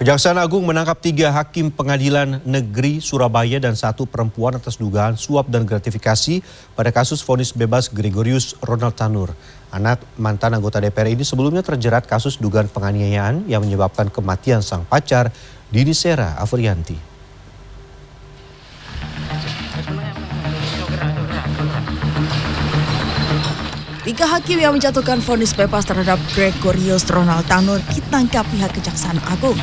Kejaksaan Agung menangkap 3 hakim pengadilan negeri Surabaya dan 1 perempuan atas dugaan suap dan gratifikasi pada kasus vonis bebas Gregorius Ronald Tanur. Anak mantan anggota DPR ini sebelumnya terjerat kasus dugaan penganiayaan yang menyebabkan kematian sang pacar, Dini Sera Afrianti. Tiga hakim yang menjatuhkan vonis bebas terhadap Gregorius Ronald Tanur ditangkap pihak Kejaksaan Agung.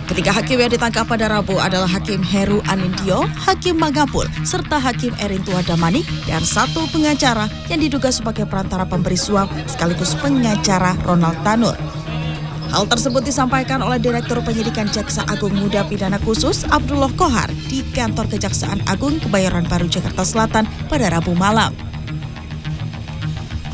Ketiga hakim yang ditangkap pada Rabu adalah Hakim Heru Anindyo, Hakim Mangapul, serta Hakim Erintua Damani dan 1 pengacara yang diduga sebagai perantara pemberi suap sekaligus pengacara Ronald Tanur. Hal tersebut disampaikan oleh Direktur Penyidikan Jaksa Agung Muda Pidana Khusus Abdullah Kohar di kantor Kejaksaan Agung Kebayoran Baru Jakarta Selatan pada Rabu malam.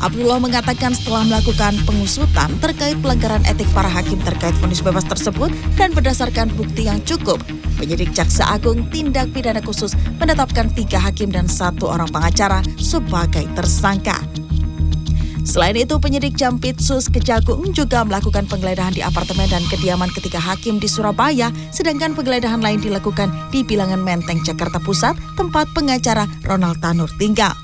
Abdullah mengatakan setelah melakukan pengusutan terkait pelanggaran etik para hakim terkait vonis bebas tersebut dan berdasarkan bukti yang cukup, penyidik Jaksa Agung Tindak Pidana Khusus menetapkan 3 hakim dan 1 orang pengacara sebagai tersangka. Selain itu, penyidik Jampitsus Kejagung juga melakukan penggeledahan di apartemen dan kediaman ketiga hakim di Surabaya, sedangkan penggeledahan lain dilakukan di Bilangan Menteng, Jakarta Pusat, tempat pengacara Ronald Tanur tinggal.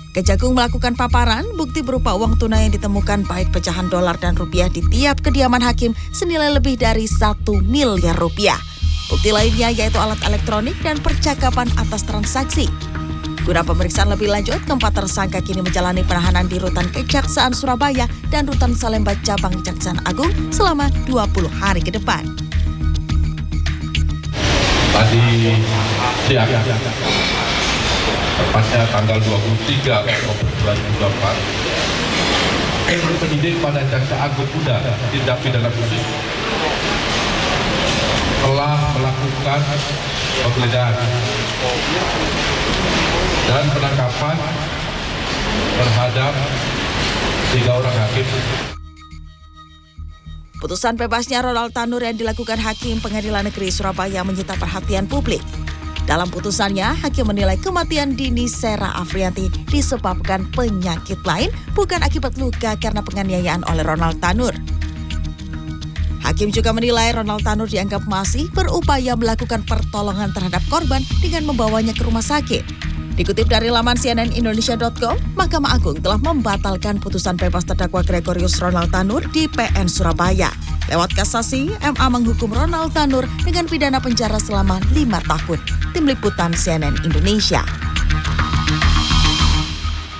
Kejagung melakukan paparan bukti berupa uang tunai yang ditemukan baik pecahan dolar dan rupiah di tiap kediaman hakim senilai lebih dari 1 miliar rupiah. Bukti lainnya yaitu alat elektronik dan percakapan atas transaksi. Guna pemeriksaan lebih lanjut, keempat tersangka kini menjalani penahanan di Rutan Kejaksaan Surabaya dan Rutan Salemba Cabang Kejaksaan Agung selama 20 hari ke depan. Tadi siang, tepatnya tanggal 23 Oktober 2024, penyidik pada Jaksa Agung Muda Tindak Pidana Khusus telah melakukan penggeledahan dan penangkapan terhadap 3 orang hakim. Putusan bebasnya Ronald Tanur yang dilakukan Hakim Pengadilan Negeri Surabaya menyita perhatian publik. Dalam putusannya, hakim menilai kematian Dini Sera Afrianti disebabkan penyakit lain, bukan akibat luka karena penganiayaan oleh Ronald Tanur. Hakim juga menilai Ronald Tanur dianggap masih berupaya melakukan pertolongan terhadap korban dengan membawanya ke rumah sakit. Dikutip dari laman cnnindonesia.com, Mahkamah Agung telah membatalkan putusan bebas terdakwa Gregorius Ronald Tanur di PN Surabaya. Lewat kasasi, MA menghukum Ronald Tanur dengan pidana penjara selama 5 tahun. Tim Liputan CNN Indonesia.